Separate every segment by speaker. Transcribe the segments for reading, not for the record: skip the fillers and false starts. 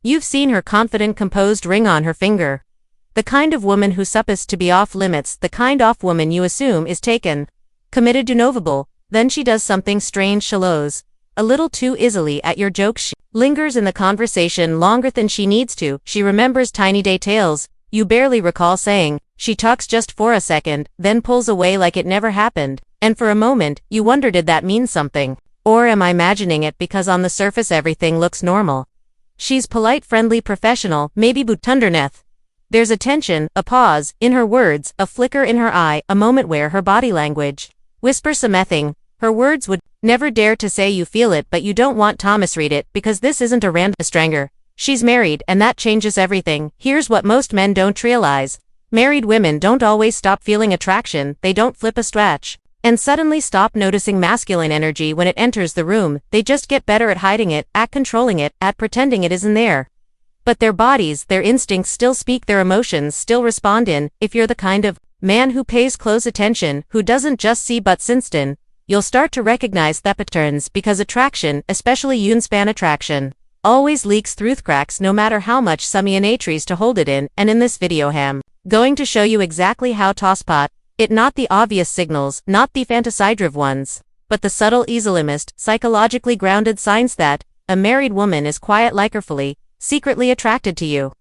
Speaker 1: You've seen her confident, composed ring on her finger. The kind of woman who's supposed to be off limits, the kind of woman you assume is taken, committed to novable. Then she does something strange, shallows a little too easily at your jokes. She lingers in the conversation longer than she needs to. She remembers tiny details you barely recall saying. She talks just for a second, then pulls away like it never happened. And for a moment, you wonder, did that mean something? Or am I imagining it because on the surface everything looks normal? She's polite, friendly, professional, maybe but underneath. There's a tension, a pause, in her words, a flicker in her eye, a moment where her body language whispers something her words would never dare to say. You feel it, but you don't want Thomas read it, because this isn't a random stranger. She's married, and that changes everything. Here's what most men don't realize. Married women don't always stop feeling attraction, they don't flip a switch and suddenly stop noticing masculine energy when it enters the room. They just get better at hiding it, at controlling it, at pretending it isn't there. But their bodies, their instincts still speak, their emotions still respond. If you're the kind of man who pays close attention, who doesn't just see but instant, you'll start to recognize that patterns, because attraction, especially unspan attraction, always leaks through cracks no matter how much Samian tries to hold it in. And in this video I'm going to show you exactly how to spot it, not the obvious signals, not the fantasy-driven ones, but the subtle, easily-missed, psychologically grounded signs that a married woman is quiet, carefully, secretly attracted to you.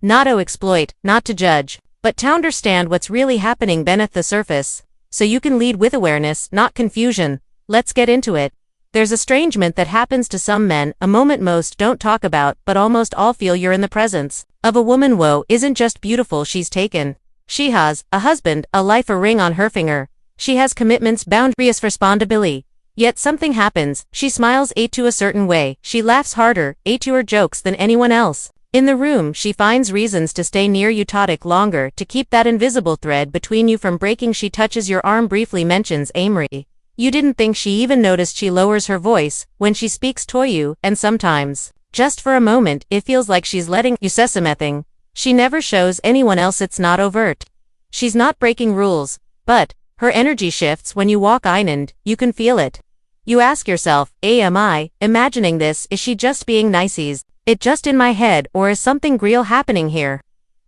Speaker 1: Not to exploit, not to judge, but to understand what's really happening beneath the surface, so you can lead with awareness, not confusion. Let's get into it. There's estrangement that happens to some men, a moment most don't talk about, but almost all feel. You're in the presence of a woman who isn't just beautiful, she's taken. She has a husband, a life, a ring on her finger. She has commitments, boundaries, responsibility. Yet something happens. She smiles to a certain way. She laughs harder to her jokes than anyone else in the room. She finds reasons to stay near you, take longer, to keep that invisible thread between you from breaking. She touches your arm, briefly mentions Amory. You didn't think she even noticed. She lowers her voice when she speaks to you, and sometimes, just for a moment, it feels like she's letting you say something she never shows anyone else. It's not overt. She's not breaking rules, but her energy shifts when you walk in and you can feel it. You ask yourself, am I imagining this? Is she just being nice? Is it just in my head, or is something real happening here?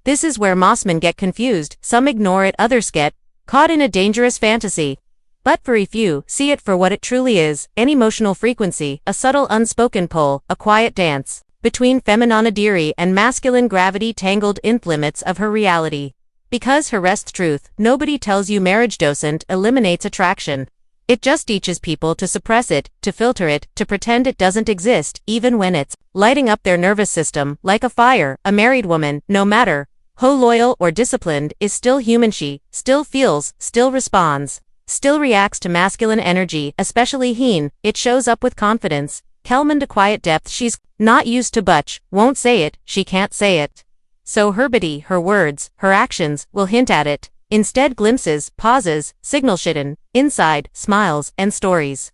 Speaker 1: This is where Mossmen get confused. Some ignore it, others get caught in a dangerous fantasy. But very few see it for what it truly is, an emotional frequency, a subtle unspoken pull, a quiet dance between femininity and masculine gravity, tangled in limits of her reality. Because her rest truth, nobody tells you marriage doesn't eliminates attraction. It just teaches people to suppress it, to filter it, to pretend it doesn't exist, even when it's lighting up their nervous system like a fire. A married woman, no matter how loyal or disciplined, is still human. She still feels, still responds, still reacts to masculine energy, especially when it shows up with confidence, calm to quiet depth she's not used to, but won't say it. She can't say it. So her body, her words, her actions will hint at it. Instead, glimpses, pauses, signal shitten, inside, smiles, and stories.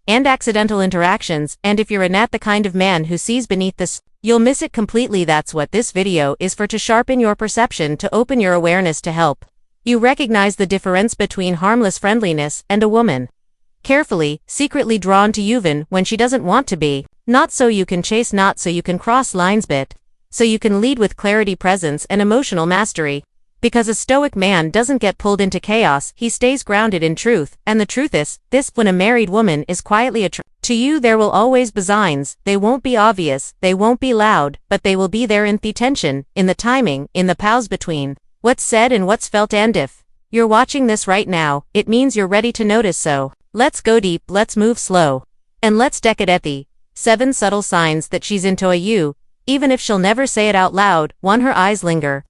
Speaker 1: And accidental interactions. And if you're not the kind of man who sees beneath this, you'll miss it completely. That's what this video is for, to sharpen your perception, to open your awareness, to help you recognize the difference between harmless friendliness and a woman carefully, secretly drawn to you even when she doesn't want to be. Not so you can chase, not so you can cross lines, but so you can lead with clarity, presence, and emotional mastery. Because a stoic man doesn't get pulled into chaos, he stays grounded in truth. And the truth is this: when a married woman is quietly attracted to you, there will always be signs. They won't be obvious, they won't be loud, but they will be there, in the tension, in the timing, in the pause between what's said and what's felt. And if you're watching this right now, it means you're ready to notice. So let's go deep, let's move slow, and let's deck it at the 7 subtle signs that she's into you, even if she'll never say it out loud. 1. Her eyes linger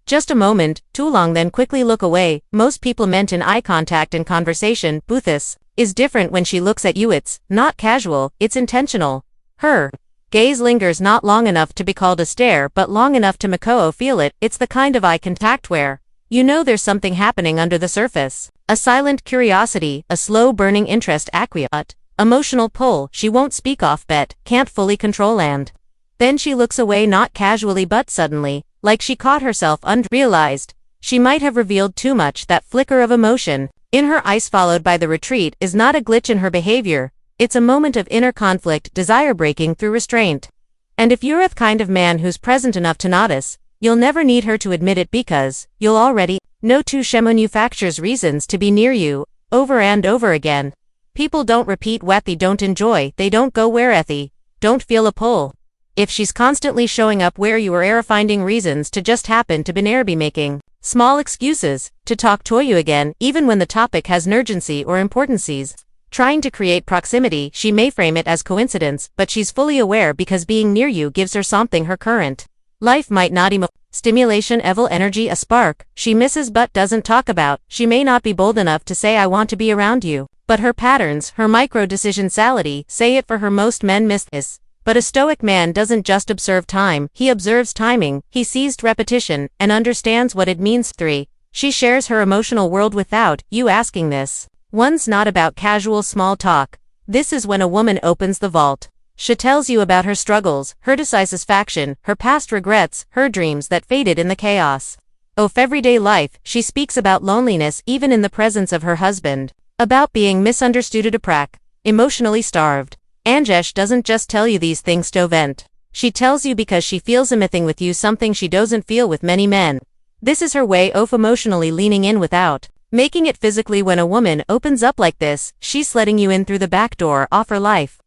Speaker 1: just a moment too long, then quickly look away. Most people meant in eye contact and conversation. Buthis is different when she looks at you. It's not casual, it's intentional. Her gaze lingers not long enough to be called a stare, but long enough to Makoo feel it. It's the kind of eye contact where you know there's something happening under the surface. A silent curiosity, a slow burning interest, acquiescence, emotional pull. She won't speak off, but can't fully control, and then she looks away, not casually but suddenly, like she caught herself unrealized. She might have revealed too much. That flicker of emotion in her eyes followed by the retreat is not a glitch in her behavior. It's a moment of inner conflict, desire breaking through restraint. And if you're the kind of man who's present enough to notice, you'll never need her to admit it because you'll already know too. She manufactures reasons to be near you, over and over again. People don't repeat what they don't enjoy, they don't go where they don't feel a pull. If she's constantly showing up where you are finding reasons to just happen to be making small excuses to talk to you again, even when the topic has an urgency or importances. Trying to create proximity, she may frame it as coincidence, but she's fully aware because being near you gives her something her current life might not stimulation, evil energy, a spark she misses but doesn't talk about. She may not be bold enough to say I want to be around you, but her patterns, her micro-decisionality, say it for her. Most men miss this. But a Stoic man doesn't just observe time, he observes timing, he sees repetition, and understands what it means. 3. She shares her emotional world without you asking. This one's not about casual small talk. This is when a woman opens the vault. She tells you about her struggles, her dissatisfaction, her past regrets, her dreams that faded in the chaos of everyday life. She speaks about loneliness even in the presence of her husband, about being misunderstood, emotionally starved. Anjesh doesn't just tell you these things to vent. She tells you because she feels something with you, something she doesn't feel with many men. This is her way of emotionally leaning in without making it physically. When a woman opens up like this, she's letting you in through the back door of her life.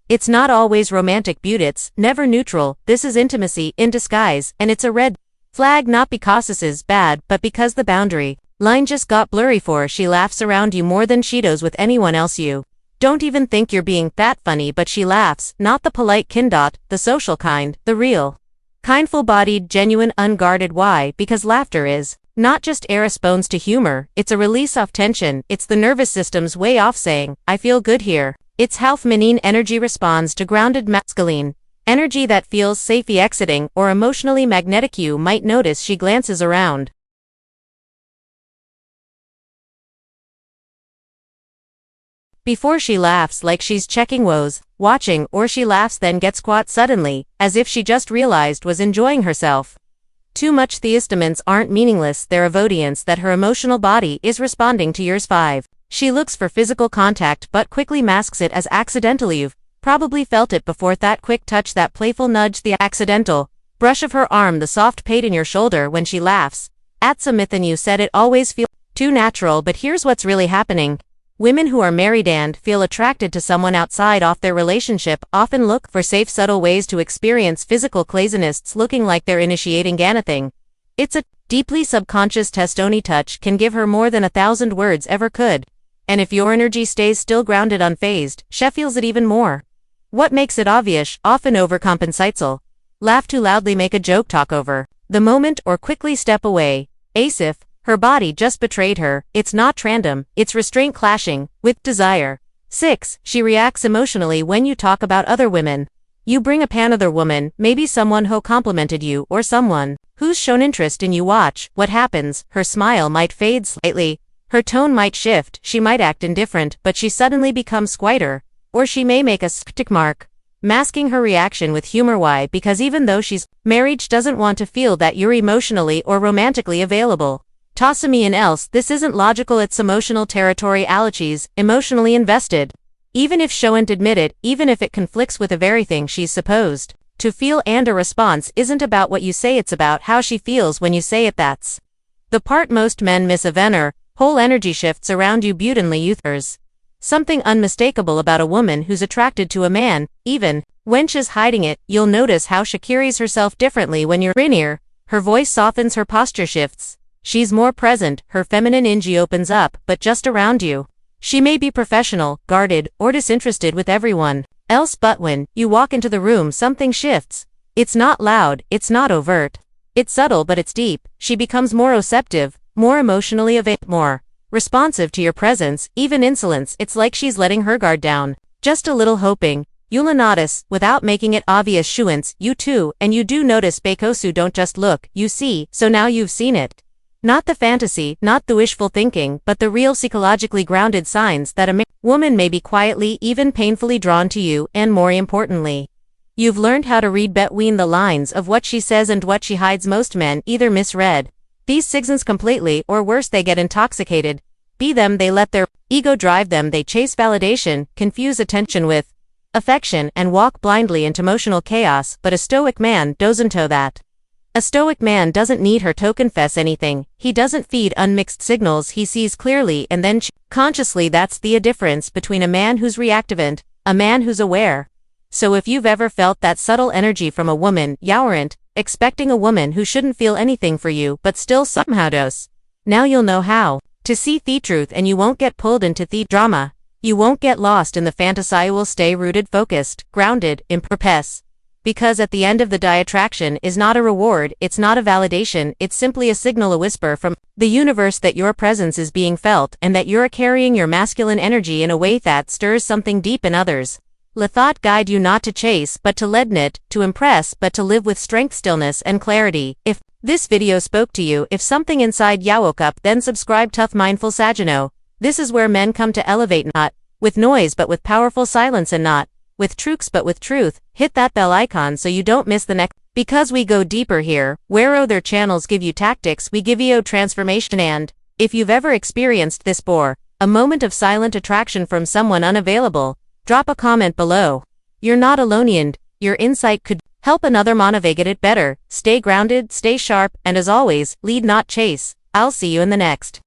Speaker 1: It's not always romantic beauty, it's never neutral. This is intimacy in disguise, and it's a red flag not because this is bad, but because the boundary line just got blurry for her. She laughs around you more than she does with anyone else. You don't even think you're being that funny, but she laughs, not the polite kind, the social kind, the real kind, full-bodied, genuine, unguarded. Why? Because laughter is not just a response to humor, it's a release of tension. It's the nervous system's way of saying, I feel good here. It's how feminine energy responds to grounded masculine energy that feels safe exiting or emotionally magnetic. You might notice she glances around before she laughs, like she's checking woes, watching, or she laughs then gets quiet suddenly, as if she just realized was enjoying herself too much. The estimates aren't meaningless, they're evidence that her emotional body is responding to yours. 5. She looks for physical contact but quickly masks it as accidental. You've probably felt it before, that quick touch, that playful nudge, the accidental brush of her arm, the soft pat in your shoulder when she laughs. That's a myth and you said it always feels too natural, but here's what's really happening. Women who are married and feel attracted to someone outside of their relationship often look for safe, subtle ways to experience physical closeness, looking like they're initiating anything. It's a deeply subconscious testimony. Touch can give her more than 1,000 words ever could. And if your energy stays still, grounded, unfazed, she feels it even more. What makes it obvious? Often overcompensates. Laugh too loudly, make a joke, talk over the moment, or quickly step away. As if her body just betrayed her. It's not random, it's restraint clashing with desire. 6. She reacts emotionally when you talk about other women. You bring up another woman, maybe someone who complimented you or someone who's shown interest in you. Watch what happens. Her smile might fade slightly, her tone might shift, she might act indifferent, but she suddenly becomes quieter, or she may make a stick mark, masking her reaction with humor. Why? Because even though she's married, she doesn't want to feel that you're emotionally or romantically available. Toss me in else. This isn't logical, it's emotional territory. Allergies, emotionally invested. Even if she won't admit it, even if it conflicts with the very thing she's supposed to feel, and a response isn't about what you say, it's about how she feels when you say it. That's the part most men miss. Her whole energy shifts around you. Beautifully, there's something unmistakable about a woman who's attracted to a man, even when she's hiding it. You'll notice how she carries herself differently when you're near. Her voice softens, her posture shifts. She's more present, her feminine energy opens up, but just around you. She may be professional, guarded, or disinterested with everyone else, but when you walk into the room, something shifts. It's not loud, it's not overt. It's subtle, but it's deep. She becomes more receptive, more emotionally available, more responsive to your presence, even insolence. It's like she's letting her guard down just a little, hoping you'll notice without making it obvious. Shuance, you too, and you do notice. Bekosu, don't just look, you see, so now you've seen it. Not the fantasy, not the wishful thinking, but the real psychologically grounded signs that a woman may be quietly, even painfully drawn to you, and more importantly, you've learned how to read between the lines of what she says and what she hides. Most men either misread these signals completely, or worse, they get intoxicated. They let their ego drive them, they chase validation, confuse attention with affection, and walk blindly into emotional chaos, but a Stoic man doesn't do that. A Stoic man doesn't need her to confess anything, he doesn't feed unmixed signals, he sees clearly and then consciously. That's the difference between a man who's reactive and a man who's aware. So if you've ever felt that subtle energy from a woman, you aren't expecting a woman who shouldn't feel anything for you but still somehow does. Now you'll know how to see the truth, and you won't get pulled into the drama. You won't get lost in the fantasy, you will stay rooted, focused, grounded, in purpose. Because at the end of the day, attraction is not a reward, it's not a validation, it's simply a signal, a whisper from the universe that your presence is being felt and that you're carrying your masculine energy in a way that stirs something deep in others. Let thought guide you, not to chase but to lead, not to impress but to live with strength, stillness, and clarity. If this video spoke to you, if something inside ya woke up, then subscribe. Tough Mindful Sagino. This is where men come to elevate, not with noise but with powerful silence, and not with truths but with truth. Hit that bell icon so you don't miss the next, because we go deeper here. Where other channels give you tactics, we give you transformation. And if you've ever experienced this before, a moment of silent attraction from someone unavailable, drop a comment below. You're not alone, and your insight could help another motivate it better. Stay grounded, stay sharp, and as always, lead not chase. I'll see you in the next.